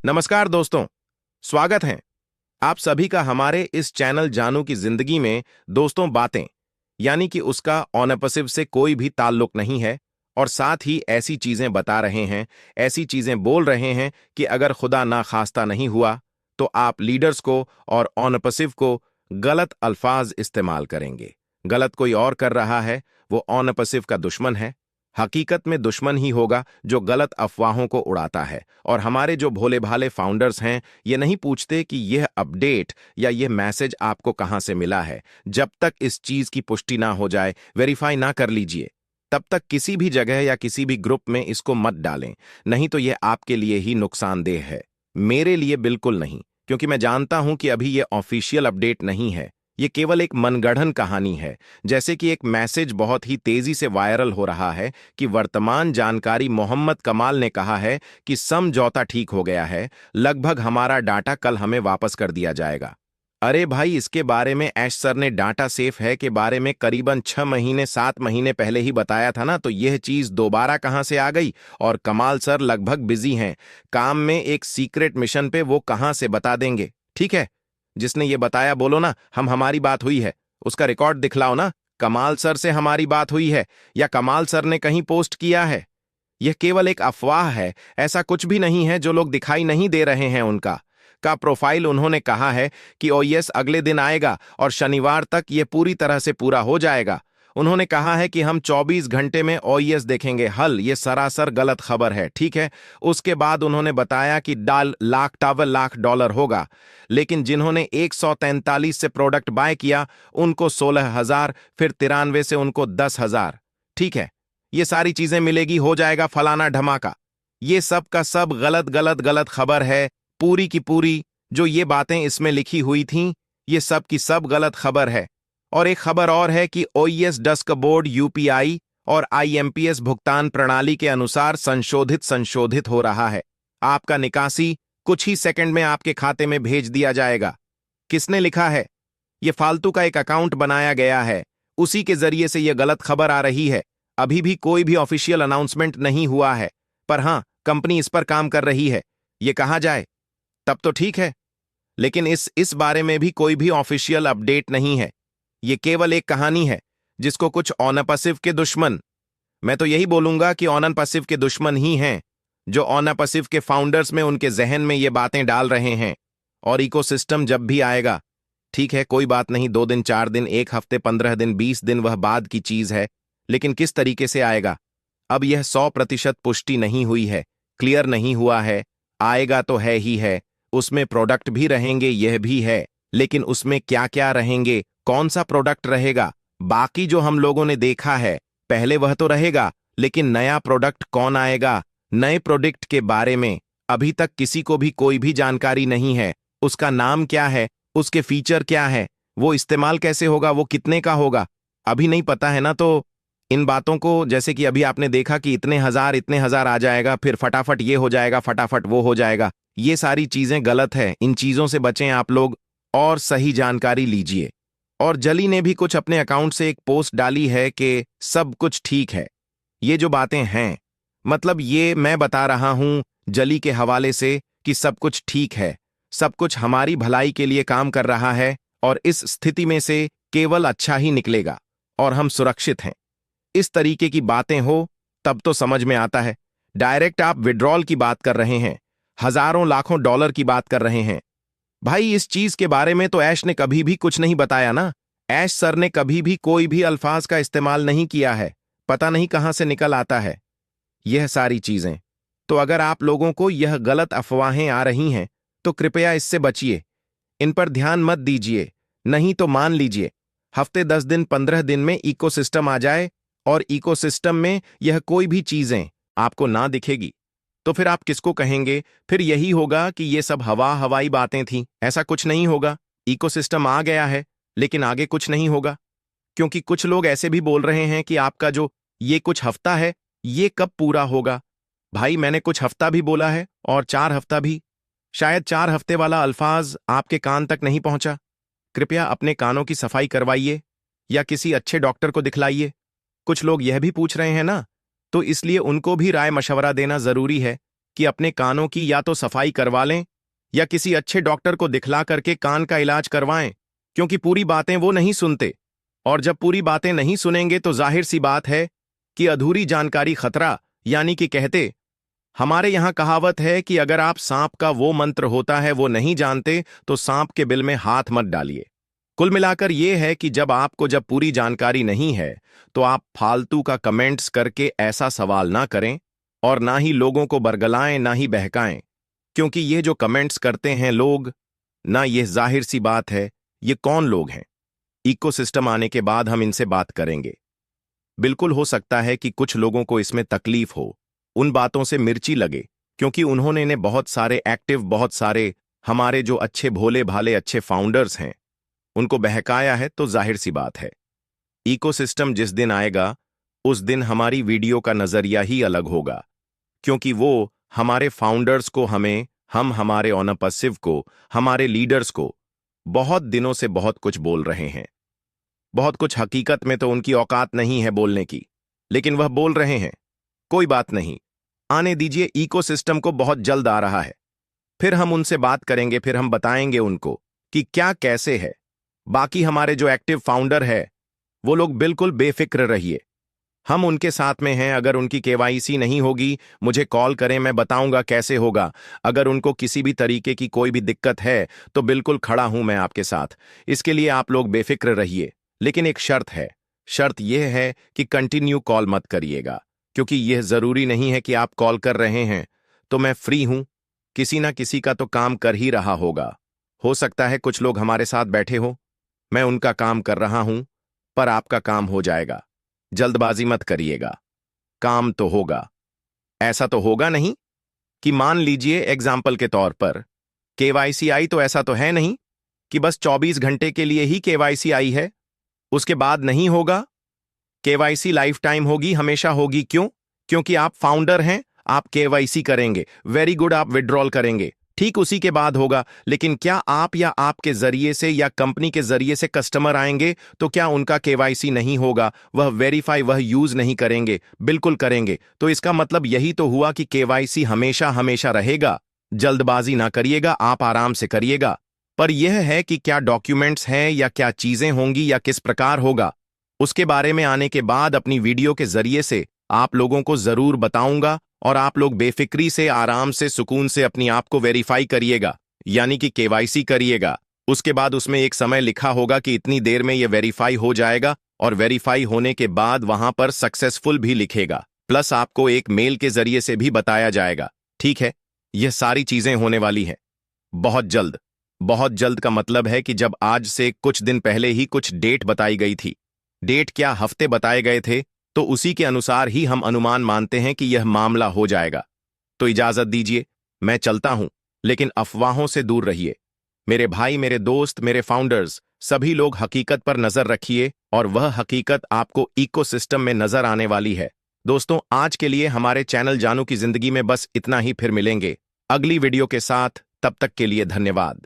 नमस्कार दोस्तों, स्वागत है आप सभी का हमारे इस चैनल जानू की जिंदगी में। दोस्तों, बातें यानी कि उसका ऑनपसिव से कोई भी ताल्लुक नहीं है और साथ ही ऐसी चीजें बता रहे हैं, ऐसी चीजें बोल रहे हैं कि अगर खुदा ना खास्ता नहीं हुआ तो आप लीडर्स को और ऑनपसिव को गलत अल्फाज इस्तेमाल करेंगे। गलत कोई और कर रहा है, वो ऑनपसिव का दुश्मन है। हकीकत में दुश्मन ही होगा जो गलत अफवाहों को उड़ाता है। और हमारे जो भोले भाले फाउंडर्स हैं, ये नहीं पूछते कि यह अपडेट या यह मैसेज आपको कहां से मिला है। जब तक इस चीज की पुष्टि ना हो जाए, वेरीफाई ना कर लीजिए, तब तक किसी भी जगह या किसी भी ग्रुप में इसको मत डालें। नहीं तो यह आपके लिए ही नुकसानदेह है, मेरे लिए बिल्कुल नहीं, क्योंकि मैं जानता हूं कि अभी यह ऑफिशियल अपडेट नहीं है। ये केवल एक मनगढ़ंत कहानी है। जैसे कि एक मैसेज बहुत ही तेजी से वायरल हो रहा है कि वर्तमान जानकारी मोहम्मद कमाल ने कहा है कि समझौता ठीक हो गया है, लगभग हमारा डाटा कल हमें वापस कर दिया जाएगा। अरे भाई, इसके बारे में ऐश सर ने डाटा सेफ है के बारे में करीबन 6 महीने 7 महीने पहले ही बताया था ना, तो यह चीज दोबारा कहां से आ गई? और कमाल सर लगभग बिजी हैं काम में, एक सीक्रेट मिशन पे, वो कहां से बता देंगे? ठीक है, जिसने ये बताया बोलो ना हमारी बात हुई है, उसका रिकॉर्ड दिखलाओ ना। कमाल सर से हमारी बात हुई है या कमाल सर ने कहीं पोस्ट किया है? यह केवल एक अफवाह है, ऐसा कुछ भी नहीं है। जो लोग दिखाई नहीं दे रहे हैं उनका का प्रोफाइल उन्होंने कहा है कि ओएस अगले दिन आएगा और शनिवार तक यह पूरी तरह से पूरा हो जाएगा। उन्होंने कहा है कि हम 24 घंटे में ओएस देखेंगे हल। यह सरासर गलत खबर है, ठीक है। उसके बाद उन्होंने बताया कि $1,00,000 होगा, लेकिन जिन्होंने 143 से प्रोडक्ट बाय किया उनको 16,000, फिर 93 से उनको 10,000। ठीक है, ये सारी चीजें मिलेगी, हो जाएगा फलाना धमाका। ये सब का सब गलत गलत गलत खबर है, पूरी की पूरी। जो ये बातें इसमें लिखी हुई थीं, ये सब की सब गलत खबर है। और एक खबर और है कि ओएस डस्क बोर्ड यूपीआई और आईएमपीएस भुगतान प्रणाली के अनुसार संशोधित हो रहा है। आपका निकासी कुछ ही सेकंड में आपके खाते में भेज दिया जाएगा। किसने लिखा है? यह फालतू का एक अकाउंट बनाया गया है, उसी के जरिए से यह गलत खबर आ रही है। अभी भी कोई भी ऑफिशियल अनाउंसमेंट नहीं हुआ है, पर हां, कंपनी इस पर काम कर रही है। यह कहा जाए तब तो ठीक है, लेकिन इस बारे में भी कोई भी ऑफिशियल अपडेट नहीं है। यह केवल एक कहानी है जिसको कुछ ऑनपसिव के दुश्मन, मैं तो यही बोलूंगा कि ऑनपसिव के दुश्मन ही हैं, जो ऑनपसिव के फाउंडर्स में, उनके जहन में ये बातें डाल रहे हैं। और इकोसिस्टम जब भी आएगा, ठीक है, कोई बात नहीं, 2 दिन 4 दिन 1 हफ्ते 15 दिन 20 दिन, वह बाद की चीज है, लेकिन किस तरीके से आएगा? अब यह 100% पुष्टि नहीं हुई है, क्लियर नहीं हुआ है। आएगा तो है ही है, उसमें प्रोडक्ट भी रहेंगे, यह भी है, लेकिन उसमें क्या क्या रहेंगे, कौन सा प्रोडक्ट रहेगा? बाकी जो हम लोगों ने देखा है पहले वह तो रहेगा, लेकिन नया प्रोडक्ट कौन आएगा? नए प्रोडक्ट के बारे में अभी तक किसी को भी कोई भी जानकारी नहीं है। उसका नाम क्या है, उसके फीचर क्या है, वो इस्तेमाल कैसे होगा, वो कितने का होगा, अभी नहीं पता है ना। तो इन बातों को, जैसे कि अभी आपने देखा कि इतने हजार आ जाएगा, फिर फटाफट ये हो जाएगा, फटाफट वो हो जाएगा, ये सारी चीजें गलत है। इन चीजों से बचें आप लोग और सही जानकारी लीजिए। और जली ने भी कुछ अपने अकाउंट से एक पोस्ट डाली है कि सब कुछ ठीक है। ये जो बातें हैं, मतलब ये मैं बता रहा हूं जली के हवाले से कि सब कुछ ठीक है, सब कुछ हमारी भलाई के लिए काम कर रहा है, और इस स्थिति में से केवल अच्छा ही निकलेगा और हम सुरक्षित हैं। इस तरीके की बातें हो तब तो समझ में आता है। डायरेक्ट आप विड्रॉल की बात कर रहे हैं, हजारों लाखों डॉलर की बात कर रहे हैं। भाई, इस चीज के बारे में तो ऐश ने कभी भी कुछ नहीं बताया ना। ऐश सर ने कभी भी कोई भी अल्फाज का इस्तेमाल नहीं किया है, पता नहीं कहां से निकल आता है यह सारी चीजें। तो अगर आप लोगों को यह गलत अफवाहें आ रही हैं तो कृपया इससे बचिए, इन पर ध्यान मत दीजिए। नहीं तो मान लीजिए हफ्ते 10 दिन 15 दिन में इकोसिस्टम आ जाए और इकोसिस्टम में यह कोई भी चीजें आपको ना दिखेगी, तो फिर आप किसको कहेंगे? फिर यही होगा कि ये सब हवाई बातें थीं। ऐसा कुछ नहीं होगा। इकोसिस्टम आ गया है, लेकिन आगे कुछ नहीं होगा, क्योंकि कुछ लोग ऐसे भी बोल रहे हैं कि आपका जो ये कुछ हफ्ता है, ये कब पूरा होगा? भाई, मैंने कुछ हफ्ता भी बोला है और 4 हफ्ता भी। शायद 4 हफ्ते वाला अल्फाज आपके कान तक नहीं पहुंचा। कृपया अपने कानों की सफाई करवाइए या किसी अच्छे डॉक्टर को दिखलाइए। कुछ लोग यह भी पूछ रहे हैं ना, तो इसलिए उनको भी राय मशवरा देना जरूरी है। कि अपने कानों की या तो सफाई करवा लें या किसी अच्छे डॉक्टर को दिखला करके कान का इलाज करवाएं, क्योंकि पूरी बातें वो नहीं सुनते। और जब पूरी बातें नहीं सुनेंगे तो जाहिर सी बात है कि अधूरी जानकारी खतरा, यानी कि कहते हमारे यहां कहावत है कि अगर आप सांप का वो मंत्र होता है वो नहीं जानते तो सांप के बिल में हाथ मत डालिए। कुल मिलाकर यह है कि जब पूरी जानकारी नहीं है तो आप फालतू का कमेंट्स करके ऐसा सवाल ना करें और ना ही लोगों को बरगलाएं ना ही बहकाएं, क्योंकि ये जो कमेंट्स करते हैं लोग, ना ये जाहिर सी बात है ये कौन लोग हैं। इकोसिस्टम आने के बाद हम इनसे बात करेंगे। बिल्कुल हो सकता है कि कुछ लोगों को इसमें तकलीफ हो, उन बातों से मिर्ची लगे, क्योंकि उन्होंने ने बहुत सारे हमारे जो अच्छे भोले भाले अच्छे फाउंडर्स हैं उनको बहकाया है। तो जाहिर सी बात है इकोसिस्टम जिस दिन आएगा उस दिन हमारी वीडियो का नजरिया ही अलग होगा, क्योंकि वो हमारे फाउंडर्स को हम हमारे ओनपसिव को, हमारे लीडर्स को बहुत दिनों से बहुत कुछ बोल रहे हैं। बहुत कुछ हकीकत में तो उनकी औकात नहीं है बोलने की, लेकिन वह बोल रहे हैं। कोई बात नहीं, आने दीजिए, इकोसिस्टम को बहुत जल्द आ रहा है। फिर हम उनसे बात करेंगे, फिर हम बताएंगे उनको कि क्या कैसे है। बाकी हमारे जो एक्टिव फाउंडर है वो लोग बिल्कुल बेफिक्र रहिए, हम उनके साथ में हैं। अगर उनकी केवाईसी नहीं होगी मुझे कॉल करें, मैं बताऊंगा कैसे होगा। अगर उनको किसी भी तरीके की कोई भी दिक्कत है तो बिल्कुल खड़ा हूं मैं आपके साथ, इसके लिए आप लोग बेफिक्र रहिए। लेकिन एक शर्त है, शर्त यह है कि कंटिन्यू कॉल मत करिएगा, क्योंकि यह जरूरी नहीं है कि आप कॉल कर रहे हैं तो मैं फ्री हूं, किसी ना किसी का तो काम कर ही रहा होगा। हो सकता है कुछ लोग हमारे साथ बैठे हो, मैं उनका काम कर रहा हूं, पर आपका काम हो जाएगा। जल्दबाजी मत करिएगा, काम तो होगा। ऐसा तो होगा नहीं कि मान लीजिए एग्जाम्पल के तौर पर केवाईसी आई, तो ऐसा तो है नहीं कि बस 24 घंटे के लिए ही केवाईसी आई है, उसके बाद नहीं होगा। केवाईसी लाइफ टाइम होगी, हमेशा होगी। क्यों? क्योंकि आप फाउंडर हैं, आप केवाईसी करेंगे, वेरी गुड, आप विड्रॉल करेंगे, ठीक उसी के बाद होगा। लेकिन क्या आप या आपके जरिए से या कंपनी के जरिए से कस्टमर आएंगे तो क्या उनका केवाईसी नहीं होगा? वह वेरीफाई, वह यूज नहीं करेंगे? बिल्कुल करेंगे। तो इसका मतलब यही तो हुआ कि केवाईसी हमेशा हमेशा रहेगा। जल्दबाजी ना करिएगा, आप आराम से करिएगा। पर यह है कि क्या डॉक्यूमेंट्स हैं या क्या चीजें होंगी या किस प्रकार होगा, उसके बारे में आने के बाद अपनी वीडियो के जरिए से आप लोगों को जरूर बताऊंगा। और आप लोग बेफिक्री से, आराम से, सुकून से अपनी आप को वेरीफाई करिएगा, यानी कि केवाईसी करिएगा। उसके बाद उसमें एक समय लिखा होगा कि इतनी देर में यह वेरीफाई हो जाएगा, और वेरीफाई होने के बाद वहां पर सक्सेसफुल भी लिखेगा, प्लस आपको एक मेल के जरिए से भी बताया जाएगा। ठीक है, यह सारी चीजें होने वाली हैं बहुत जल्द। बहुत जल्द का मतलब है कि जब आज से कुछ दिन पहले ही कुछ डेट बताई गई थी, डेट क्या, हफ्ते बताए गए थे, तो उसी के अनुसार ही हम अनुमान मानते हैं कि यह मामला हो जाएगा। तो इजाजत दीजिए, मैं चलता हूं, लेकिन अफवाहों से दूर रहिए। मेरे भाई, मेरे दोस्त, मेरे फाउंडर्स, सभी लोग हकीकत पर नजर रखिए, और वह हकीकत आपको इकोसिस्टम में नजर आने वाली है। दोस्तों, आज के लिए हमारे चैनल जानू की जिंदगी में बस इतना ही। फिर मिलेंगे अगली वीडियो के साथ, तब तक के लिए धन्यवाद।